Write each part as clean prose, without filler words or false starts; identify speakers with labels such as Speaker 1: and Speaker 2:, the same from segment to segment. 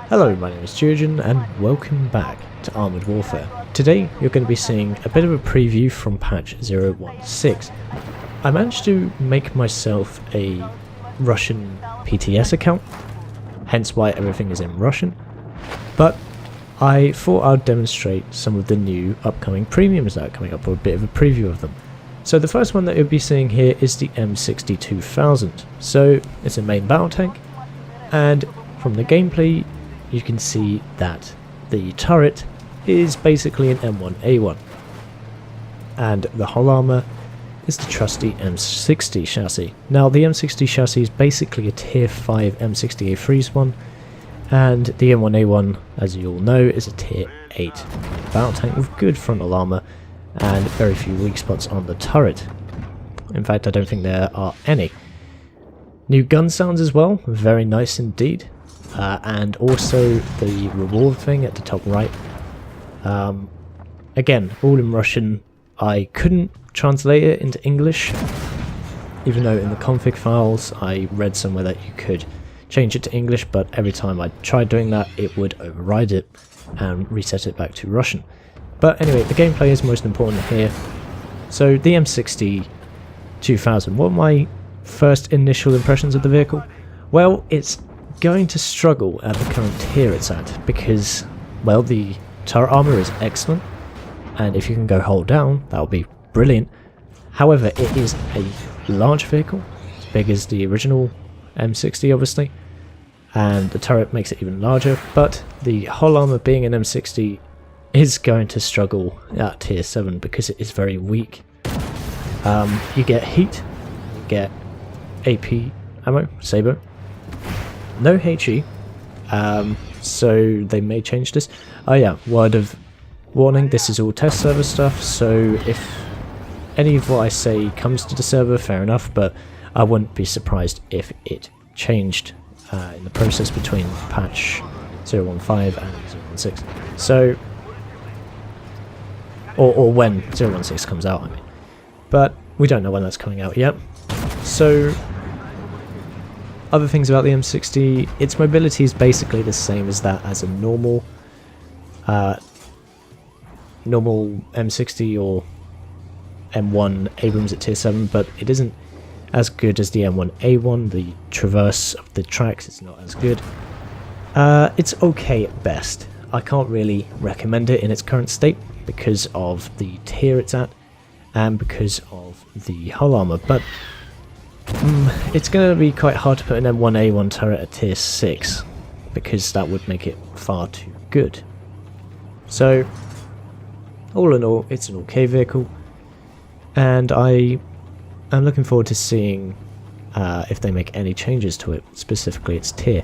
Speaker 1: Hello, my name is Geogen and welcome back to Armoured Warfare. Today you're going to be seeing a bit of a preview from patch 0.16. I managed to make myself a Russian PTS account, hence why everything is in Russian, but I thought I'd demonstrate some of the new upcoming premiums that are coming up, or a bit of a preview of them. So the first one that you'll be seeing here is the M60-2000. So it's a main battle tank, and from the gameplay you can see that the turret is basically an M1A1, and the hull armour is the trusty M60 chassis. Now the M60 chassis is basically a tier 5 M60A3 one, and the M1A1, as you all know, is a tier 8 battle tank with good frontal armour and very few weak spots on the turret. In fact, I don't think there are any. New gun sounds as well, very nice indeed. And also the reward thing at the top right. Again, all in Russian. I couldn't translate it into English, even though in the config files I read somewhere that you could change it to English, but every time I tried doing that it would override it and reset it back to Russian. But anyway, the gameplay is most important here. So the M60-2000, what are my first initial impressions of the vehicle? Well, it's going to struggle at the current tier it's at because, well, the turret armor is excellent, and if you can go hold down, that would be brilliant. However, it is a large vehicle, as big as the original M60 obviously, and the turret makes it even larger, but the hull armor being an M60 is going to struggle at tier 7 because it is very weak. You get heat, you get AP ammo, Saber, no HE, so they may change this. Oh yeah, word of warning, this is all test server stuff, so if any of what I say comes to the server, fair enough, but I wouldn't be surprised if it changed in the process between patch 0.15 and 0.16. So, or when 0.16 comes out, I mean. But we don't know when that's coming out yet. So, other things about the M60, its mobility is basically the same as that as a normal M60 or M1 Abrams at tier 7, but it isn't as good as the M1A1. The traverse of the tracks is not as good. It's okay at best. I can't really recommend it in its current state because of the tier it's at and because of the hull armor, but it's going to be quite hard to put an M1A1 turret at tier 6 because that would make it far too good. So, all in all, it's an okay vehicle, and I am looking forward to seeing if they make any changes to it, specifically its tier.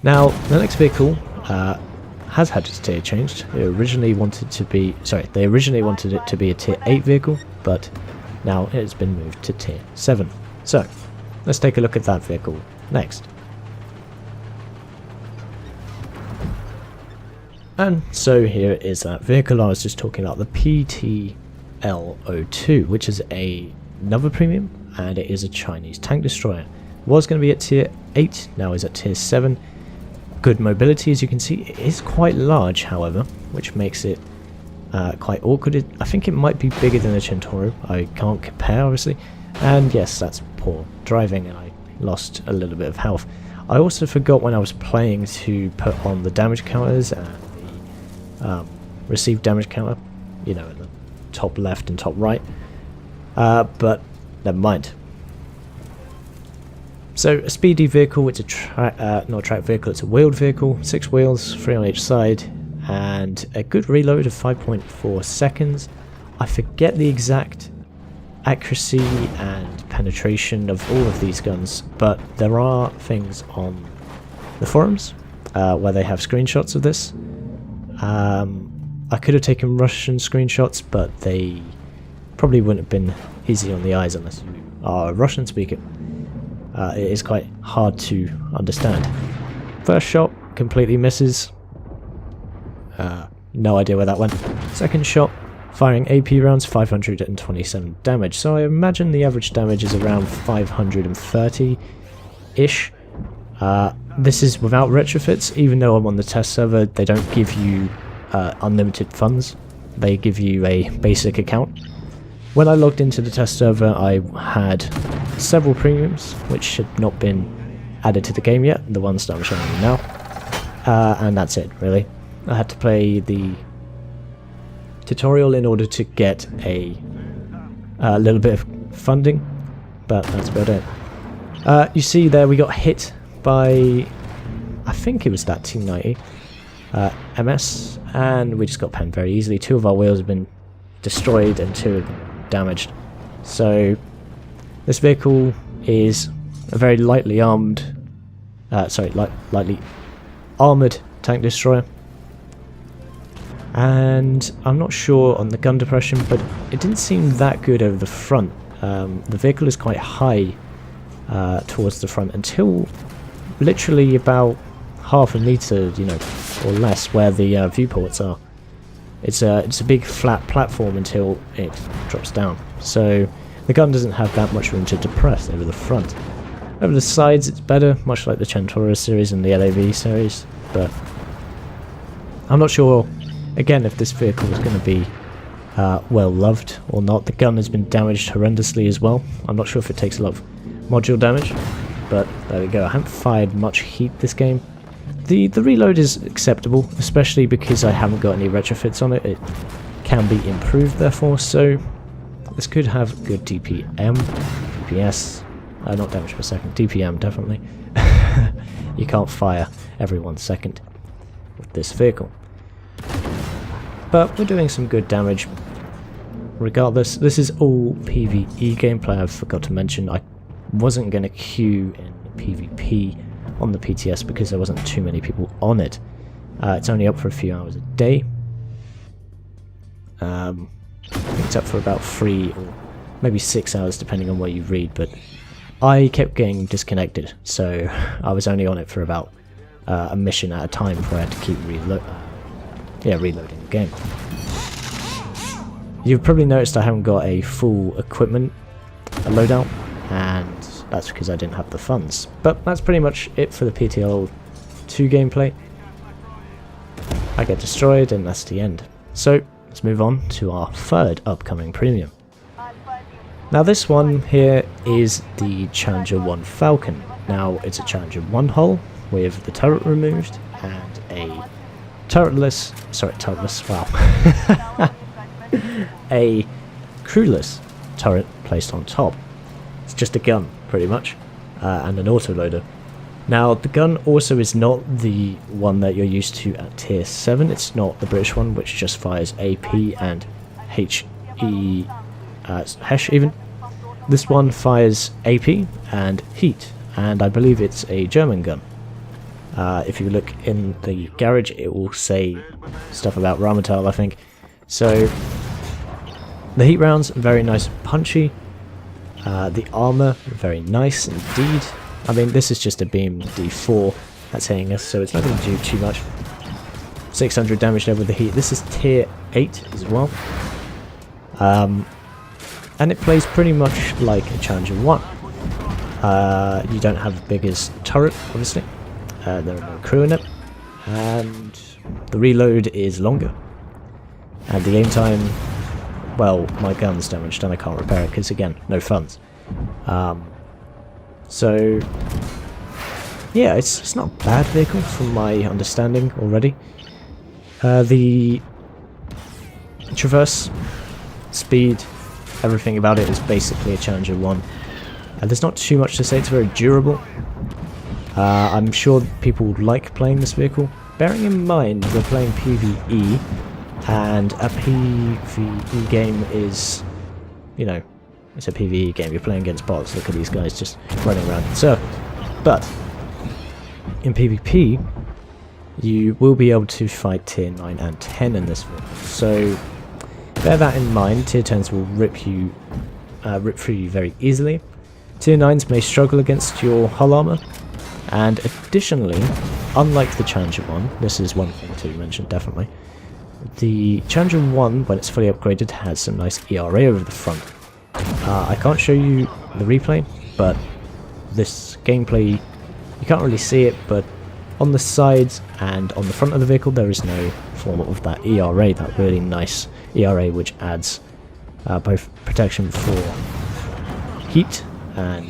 Speaker 1: Now, the next vehicle has had its tier changed. They originally wanted it to be a tier 8 vehicle, but now it has been moved to tier 7. So, let's take a look at that vehicle next. And so here is that vehicle I was just talking about, the PTL-02, which is another premium, and it is a Chinese tank destroyer. Was going to be at tier 8, now is at tier 7. Good mobility, as you can see. It is quite large, however, which makes it quite awkward. I think it might be bigger than a Centauro. I can't compare, obviously. And yes, that's poor driving, and I lost a little bit of health. I also forgot when I was playing to put on the damage counters and the received damage counter, you know, in the top left and top right. But never mind. So a speedy vehicle, it's a not a track vehicle, it's a wheeled vehicle, 6 wheels, 3 on each side, and a good reload of 5.4 seconds. I forget the exact accuracy and penetration of all of these guns, but there are things on the forums where they have screenshots of this. I could have taken Russian screenshots, but they probably wouldn't have been easy on the eyes unless you are a Russian speaker. It is quite hard to understand. First shot completely misses. No idea where that went. Second shot, firing AP rounds, 527 damage. So I imagine the average damage is around 530-ish. this is without retrofits. Even though I'm on the test server, they don't give you unlimited funds. They give you a basic account. When I logged into the test server, I had several premiums, which had not been added to the game yet, the ones that I'm showing you now. And that's it, really. I had to play the tutorial in order to get a little bit of funding, but that's about it. You see there we got hit by, I think it was that T90 MS, and we just got penned very easily. 2 of our wheels have been destroyed and 2 have been damaged. So this vehicle is a very lightly armed, lightly armoured tank destroyer. And I'm not sure on the gun depression, but it didn't seem that good over the front. The vehicle is quite high towards the front until literally about half a meter, you know, or less, where the viewports are. It's a big flat platform until it drops down. So the gun doesn't have that much room to depress over the front. Over the sides it's better, much like the Centaurus series and the LAV series, but I'm not sure, again, if this vehicle is going to be well loved or not. The gun has been damaged horrendously as well. I'm not sure if it takes a lot of module damage, but there we go. I haven't fired much heat this game. The reload is acceptable, especially because I haven't got any retrofits on it. It can be improved therefore, so this could have good DPM, DPS, not damage per second, DPM definitely. You can't fire every 1 second with this vehicle. But we're doing some good damage regardless. This is all PvE gameplay. I forgot to mention I wasn't going to queue in PvP on the PTS because there wasn't too many people on it. It's only up for a few hours a day. I think it's up for about 3 or maybe 6 hours depending on where you read, but I kept getting disconnected, so I was only on it for about a mission at a time before I had to keep reloading the game. You've probably noticed I haven't got a full equipment loadout, and that's because I didn't have the funds. But that's pretty much it for the PTL 2 gameplay. I get destroyed and that's the end. So let's move on to our 3rd upcoming premium. Now this one here is the Challenger 1 Falcon. Now it's a Challenger 1 hull with the turret removed and a a crewless turret placed on top. It's just a gun, pretty much, and an autoloader. Now, the gun also is not the one that you're used to at Tier 7. It's not the British one, which just fires AP and HE, HESH even. This one fires AP and heat, and I believe it's a German gun. If you look in the garage, it will say stuff about Rheinmetall, I think. So, the heat rounds are very nice and punchy. The armour, very nice indeed. I mean, this is just a beam D4 that's hitting us, so it's not going to do too much. 600 damage there with the heat. This is Tier 8 as well. And it plays pretty much like a Challenger 1. You don't have the biggest turret, obviously. There are no crew in it. And the reload is longer. And the aim time, well, my gun's damaged and I can't repair it because, again, no funds. So, yeah, it's not a bad vehicle from my understanding already. The traverse, speed, everything about it is basically a Challenger 1. There's not too much to say, it's very durable. I'm sure people like playing this vehicle. Bearing in mind we're playing PvE, and a PvE game is, you know, it's a PvE game, you're playing against bots. Look at these guys just running around in circles. But in PvP, you will be able to fight Tier 9 and 10 in this vehicle. So bear that in mind. Tier 10s will rip through you very easily. Tier 9s may struggle against your hull armor. And additionally, unlike the Challenger 1, this is one thing to mention definitely, the Challenger 1, when it's fully upgraded, has some nice ERA over the front. I can't show you the replay, but this gameplay You can't really see it, but on the sides and on the front of the vehicle there is no form of that ERA, that really nice ERA which adds both protection for heat and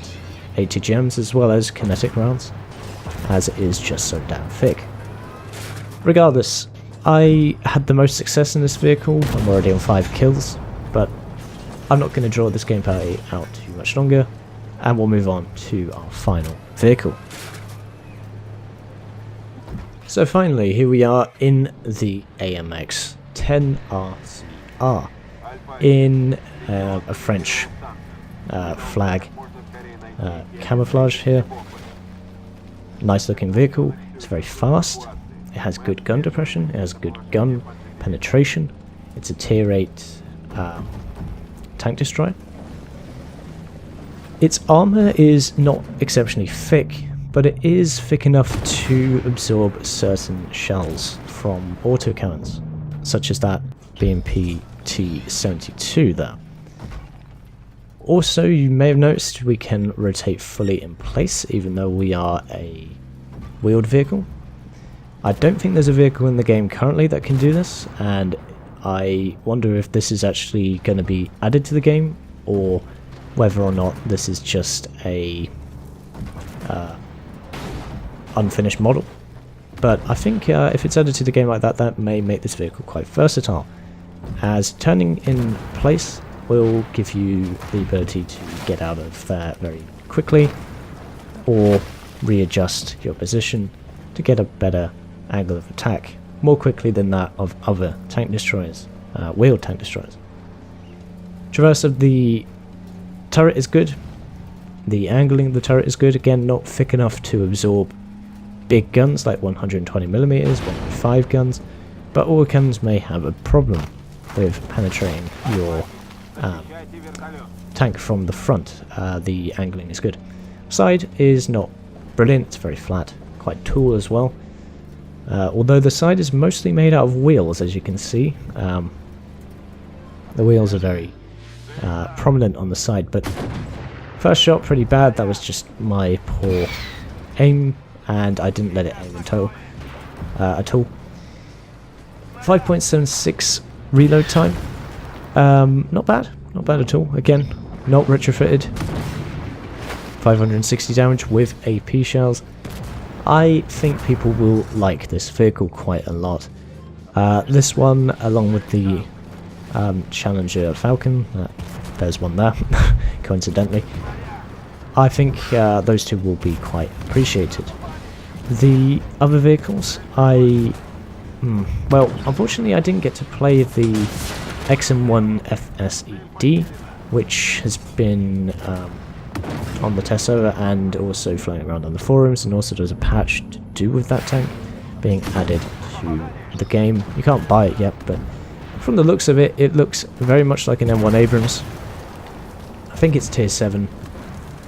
Speaker 1: ATGMs as well as kinetic rounds, as it is just so damn thick. Regardless, I had the most success in this vehicle. I'm already on 5 kills, but I'm not going to draw this gameplay out too much longer, and we'll move on to our final vehicle. So finally, here we are in the AMX-10 RCR in a French flag camouflage here. Nice looking vehicle. It's very fast. It has good gun depression. It has good gun penetration. It's a tier 8 tank destroyer. Its armor is not exceptionally thick, but it is thick enough to absorb certain shells from autocannons, such as that BMP T-72 there. Also, you may have noticed we can rotate fully in place, even though we are a wheeled vehicle. I don't think there's a vehicle in the game currently that can do this, and I wonder if this is actually going to be added to the game, or whether or not this is just a unfinished model. But I think if it's added to the game like that, that may make this vehicle quite versatile, as turning in place will give you the ability to get out of there very quickly, or readjust your position to get a better angle of attack more quickly than that of other tank destroyers, wheeled tank destroyers. Traverse of the turret is good. The angling of the turret is good, again not thick enough to absorb big guns like 120mm, 1.5 guns, but all guns may have a problem with penetrating your tank from the front. The angling is good. Side is not brilliant, it's very flat, quite tall as well. Although the side is mostly made out of wheels, as you can see. The wheels are very prominent on the side, but first shot pretty bad. That was just my poor aim, and I didn't let it aim at all. 5.76 reload time. Not bad at all. Again, not retrofitted. 560 damage with AP shells. I think people will like this vehicle quite a lot. This one, along with the Challenger Falcon, there's one there, coincidentally. I think those two will be quite appreciated. The other vehicles, well, unfortunately I didn't get to play the XM1 FSED, which has been on the test server and also floating around on the forums, and also there's a patch to do with that tank being added to the game. You can't buy it yet, but from the looks of it, it looks very much like an M1 Abrams. I think it's tier 7,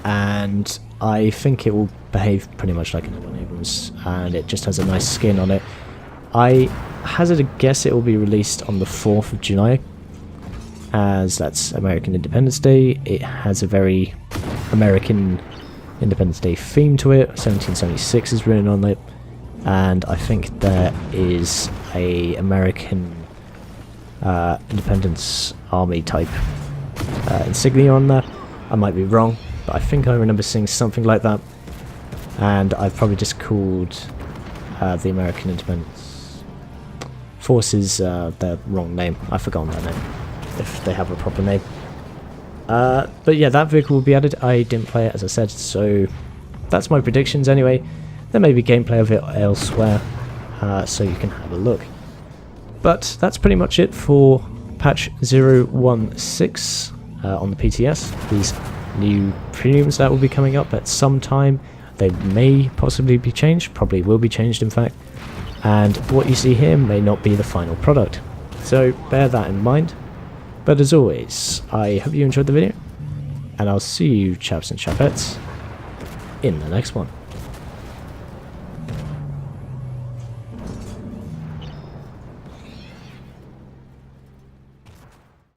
Speaker 1: and I think it will behave pretty much like an M1 Abrams, and it just has a nice skin on it. I hazard a guess it will be released on the 4th of July, as that's American Independence Day. It has a very American Independence Day theme to it. 1776 is written on it, and I think there is a American Independence Army type insignia on there. I might be wrong, but I think I remember seeing something like that, and I've probably just called the American Independence Forces their wrong name. I've forgotten their name, if they have a proper name. But yeah, that vehicle will be added. I didn't play it, as I said, so that's my predictions anyway. There may be gameplay of it elsewhere, so you can have a look. But that's pretty much it for patch 016 on the PTS. These new premiums that will be coming up at some time. They may possibly be changed, probably will be changed in fact, and what you see here may not be the final product. So bear that in mind. But as always, I hope you enjoyed the video, and I'll see you chaps and chapettes in the next one.